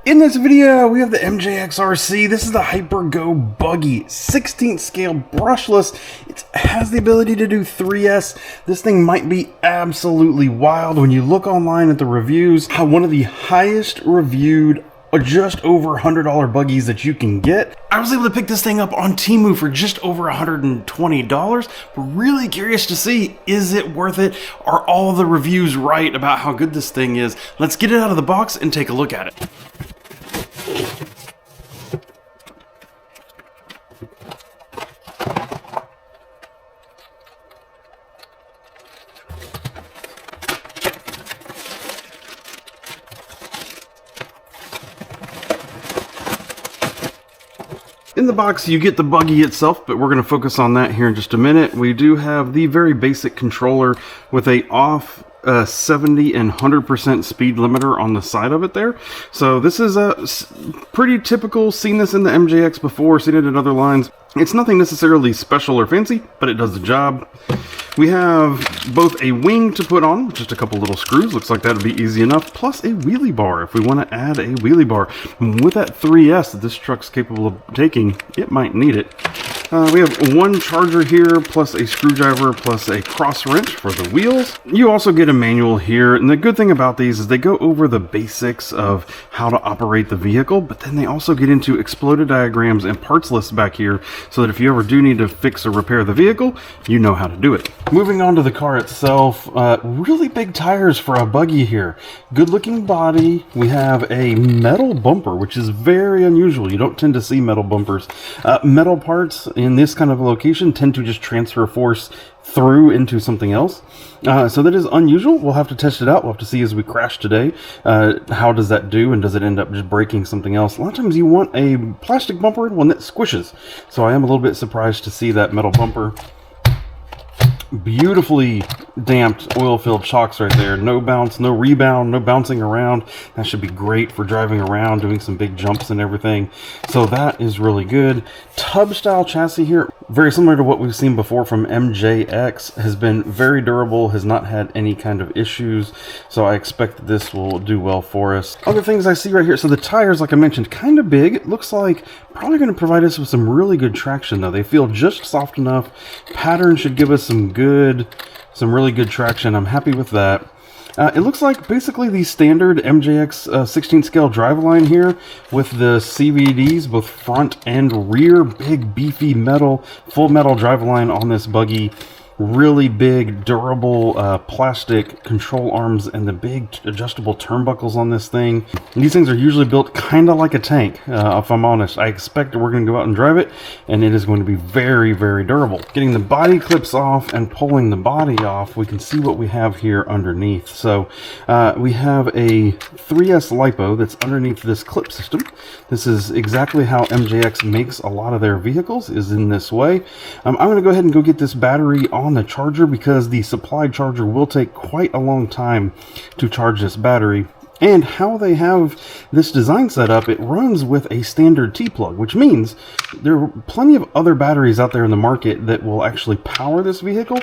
In this video, we have the MJX RC. This is the Hyper Go Buggy, 16th scale brushless. It has the ability to do 3S. This thing might be absolutely wild. When you look online at the reviews, one of the highest reviewed just over $100 buggies that you can get. I was able to pick this thing up on TEMU for just over $120. We're really curious to see, is it worth it? Are all the reviews right about how good this thing is? Let's get it out of the box and take a look at it. In the box, you get the buggy itself, but we're going to focus on that here in just a minute. We do have the very basic controller with a off 70 and 100% speed limiter on the side of it there. So this is a pretty typical, seen this in the MJX before, seen it in other lines. It's nothing necessarily special or fancy, but it does the job. We have both a wing to put on, just a couple little screws, looks like that would be easy enough, plus a wheelie bar if we want to add a wheelie bar. With that 3S that this truck's capable of taking, it might need it. We have one charger here, plus a screwdriver, plus a cross wrench for the wheels. You also get a manual here, and the good thing about these is they go over the basics of how to operate the vehicle, but then they also get into exploded diagrams and parts lists back here, so that if you ever do need to fix or repair the vehicle, you know how to do it. Moving on to the car itself, really big tires for a buggy here. Good looking body. We have a metal bumper, which is very unusual. You don't tend to see metal bumpers. Metal parts in this kind of location tend to just transfer force through into something else. So that is unusual. We'll have to test it out. We'll have to see as we crash today, how does that do, and does it end up just breaking something else? A lot of times you want a plastic bumper, one that squishes. So I am a little bit surprised to see that metal bumper. Beautifully damped oil-filled shocks right there. No bounce, no rebound, no bouncing around. That should be great for driving around, doing some big jumps and everything. So that is really good. Tub-style chassis here, very similar to what we've seen before from MJX. Has been very durable, has not had any kind of issues. So I expect that this will do well for us. Other things I see right here. So the tires, like I mentioned, kind of big. It looks like probably going to provide us with some really good traction though. They feel just soft enough. Pattern should give us some really good traction. I'm happy with that. It looks like basically the standard MJX 16 scale driveline here with the CVDs, both front and rear, big beefy metal, full metal driveline on this buggy. Really big, durable plastic control arms and the big adjustable turnbuckles on this thing. And these things are usually built kind of like a tank, if I'm honest. I expect that we're going to go out and drive it, and it is going to be very, very durable. Getting the body clips off and pulling the body off, we can see what we have here underneath. So we have a 3S LiPo that's underneath this clip system. This is exactly how MJX makes a lot of their vehicles, is in this way. I'm going to go ahead and go get this battery on the charger because the supplied charger will take quite a long time to charge this battery. And how they have this design set up, it runs with a standard T-plug, which means there are plenty of other batteries out there in the market that will actually power this vehicle.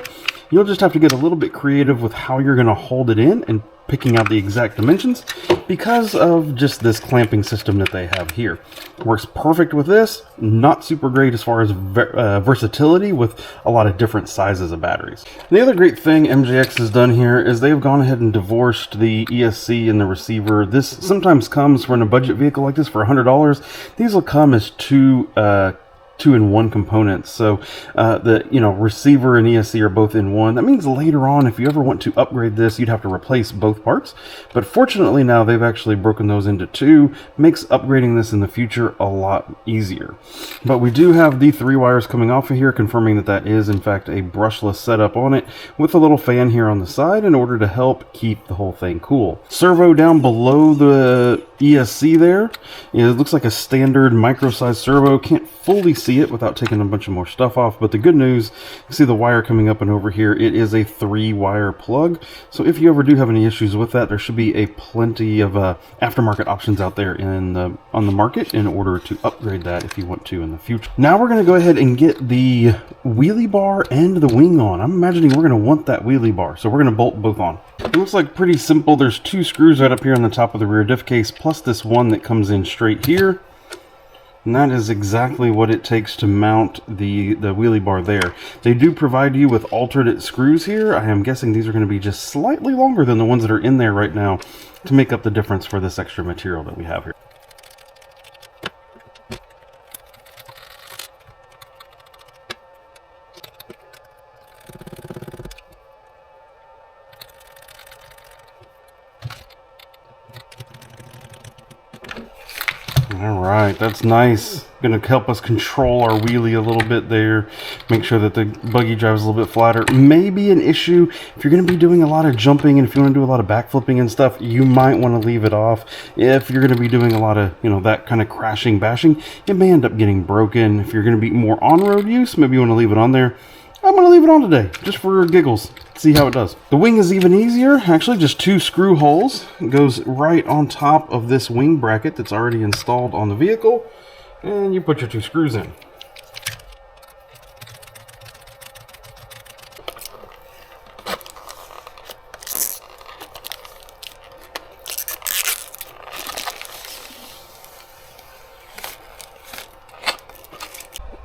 You'll just have to get a little bit creative with how you're going to hold it in and picking out the exact dimensions because of just this clamping system that they have here. Works perfect with this, not super great as far as versatility with a lot of different sizes of batteries. And the other great thing MJX has done here is they've gone ahead and divorced the ESC and the receiver. This sometimes comes for in a budget vehicle like this for $100. These will come as two-in-one components. So the receiver and ESC are both in one. That means later on, if you ever want to upgrade this, you'd have to replace both parts. But fortunately now they've actually broken those into two. Makes upgrading this in the future a lot easier. But we do have the 3 wires coming off of here, confirming that that is in fact a brushless setup on it, with a little fan here on the side in order to help keep the whole thing cool. Servo down below the ESC there. It looks like a standard micro-sized servo. Can't fully see it without taking a bunch of more stuff off, but the good news, you see the wire coming up and over here, it is a 3-wire plug. So if you ever do have any issues with that, there should be a plenty of aftermarket options out there on the market in order to upgrade that if you want to in the future. Now we're going to go ahead and get the wheelie bar and the wing on. I'm imagining we're going to want that wheelie bar, so we're going to bolt both on. It looks like pretty simple. There's 2 screws right up here on the top of the rear diff case, plus plus this one that comes in straight here. And that is exactly what it takes to mount the wheelie bar there. They do provide you with alternate screws here. I am guessing these are going to be just slightly longer than the ones that are in there right now to make up the difference for this extra material that we have here. Alright, that's nice. Going to help us control our wheelie a little bit there. Make sure that the buggy drives a little bit flatter. Maybe an issue if you're going to be doing a lot of jumping and if you want to do a lot of backflipping and stuff, you might want to leave it off. If you're going to be doing a lot of, you know, that kind of crashing, bashing, it may end up getting broken. If you're going to be more on-road use, maybe you want to leave it on there. I'm going to leave it on today, just for giggles. See how it does. The wing is even easier. Actually, just 2 screw holes. It goes right on top of this wing bracket that's already installed on the vehicle. And you put your 2 screws in.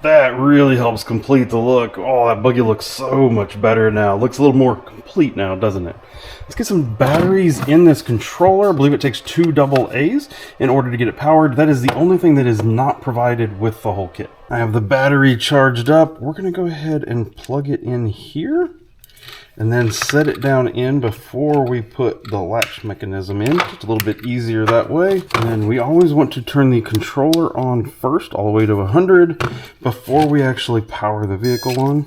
That really helps complete the look. Oh, that buggy looks so much better now. Looks a little more complete now, doesn't it? Let's get some batteries in this controller. I believe it takes 2 AA's in order to get it powered. That is the only thing that is not provided with the whole kit. I have the battery charged up. We're going to go ahead and plug it in here and then set it down in before we put the latch mechanism in. Just a little bit easier that way. And then we always want to turn the controller on first, all the way to 100, before we actually power the vehicle on.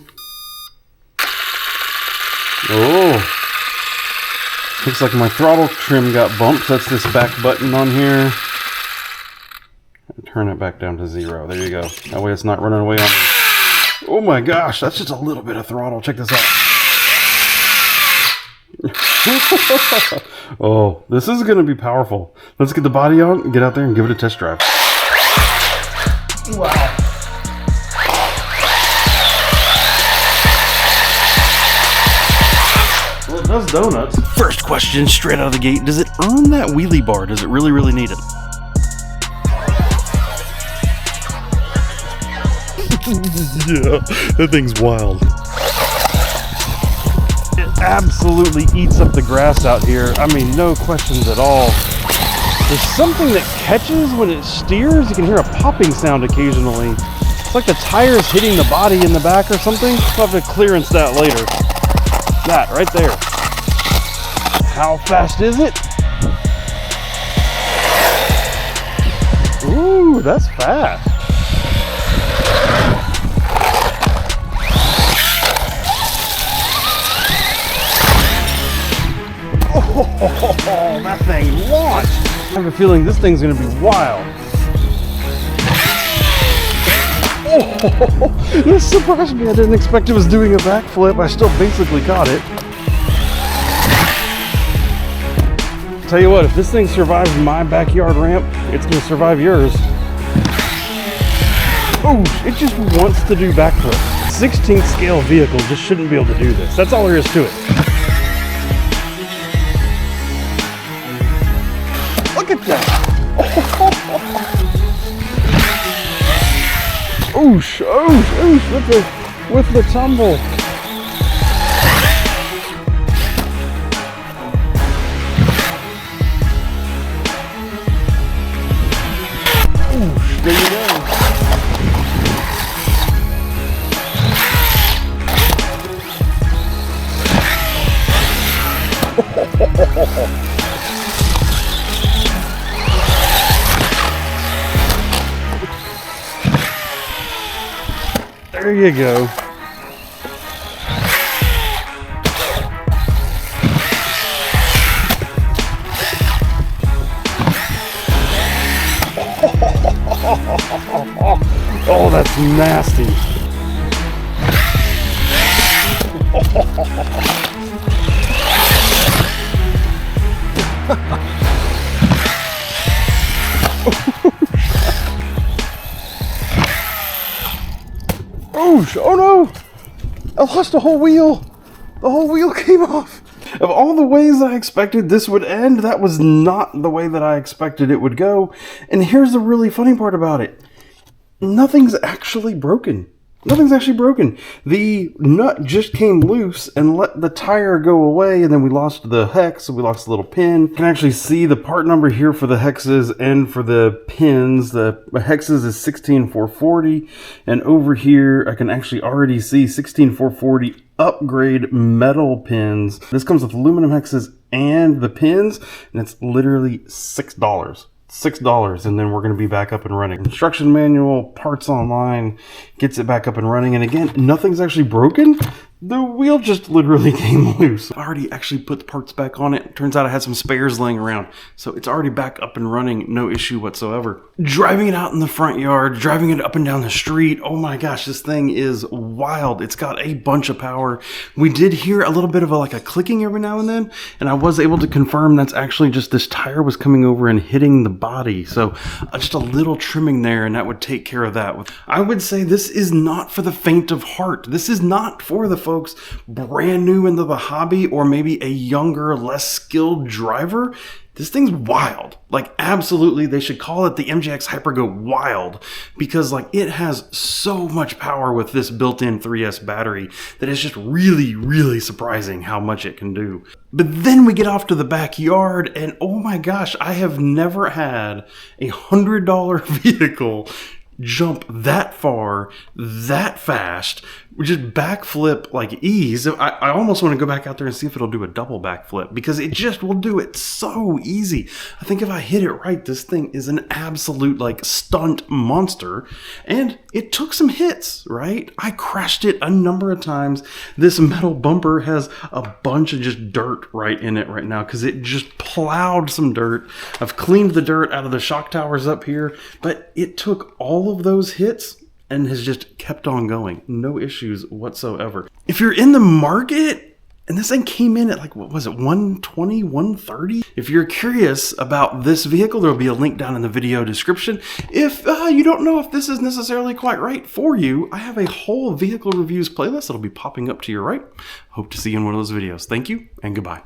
Oh, looks like my throttle trim got bumped. That's this back button on here. Turn it back down to 0. There you go. That way it's not running away on me. Oh my gosh, that's just a little bit of throttle. Check this out. Oh, this is going to be powerful. Let's get the body on and get out there and give it a test drive. Wow. Well, it does donuts. First question straight out of the gate. Does it earn that wheelie bar? Does it really, really need it? Yeah, that thing's wild. Absolutely eats up the grass out here. I mean, no questions at all. There's something that catches when it steers. You can hear a popping sound occasionally. It's like the tires hitting the body in the back or something. We'll have to clearance that later. That right there. How fast is it? Ooh, that's fast. Oh, that thing launched! I have a feeling this thing's gonna be wild. Oh, this surprised me. I didn't expect it was doing a backflip. I still basically caught it. Tell you what, if this thing survives my backyard ramp, it's gonna survive yours. Oh, it just wants to do backflips. 16th scale vehicle just shouldn't be able to do this. That's all there is to it. Look at that! Oosh, oosh, oosh, with the tumble. Oosh, there you go. There you go. Oh, that's nasty. Oh no! I lost a whole wheel! The whole wheel came off! Of all the ways I expected this would end, that was not the way that I expected it would go. And here's the really funny part about it. Nothing's actually broken. Nothing's actually broken. The nut just came loose and let the tire go away, and then we lost the hex, so we lost the little pin. You can actually see the part number here for the hexes and for the pins. The hexes is 16440, and over here I can actually already see 16440 upgrade metal pins. This comes with aluminum hexes and the pins, and it's literally $6. $6, and then we're going to be back up and running. Instruction manual, parts online, gets it back up and running. And again, nothing's actually broken. The wheel just literally came loose. I already actually put the parts back on it. Turns out I had some spares laying around, so it's already back up and running, no issue whatsoever. Driving it out in the front yard, driving it up and down the street, oh my gosh, this thing is wild. It's got a bunch of power. We did hear a little bit of a clicking every now and then, and I was able to confirm that's actually just this tire was coming over and hitting the body. So just a little trimming there, and that would take care of that. I would say this is not for the faint of heart. This is not for the folks brand new into the hobby, or maybe a younger, less skilled driver. This thing's wild. Absolutely, they should call it the MJX Hypergo Wild, because it has so much power with this built-in 3S battery that it's just really, really surprising how much it can do. But then we get off to the backyard, and oh my gosh, I have never had a $100 vehicle jump that far, that fast, just backflip like ease. I almost want to go back out there and see if it'll do a double backflip, because it just will do it so easy. I think if I hit it right, this thing is an absolute stunt monster. And it took some hits, right? I crashed it a number of times. This metal bumper has a bunch of just dirt right in it right now, because it just plowed some dirt. I've cleaned the dirt out of the shock towers up here, but it took all of those hits and has just kept on going. No issues whatsoever. If you're in the market, and this thing came in at what was it, 120, 130? If you're curious about this vehicle, there'll be a link down in the video description. If you don't know if this is necessarily quite right for you, I have a whole vehicle reviews playlist that'll be popping up to your right. Hope to see you in one of those videos. Thank you, and goodbye.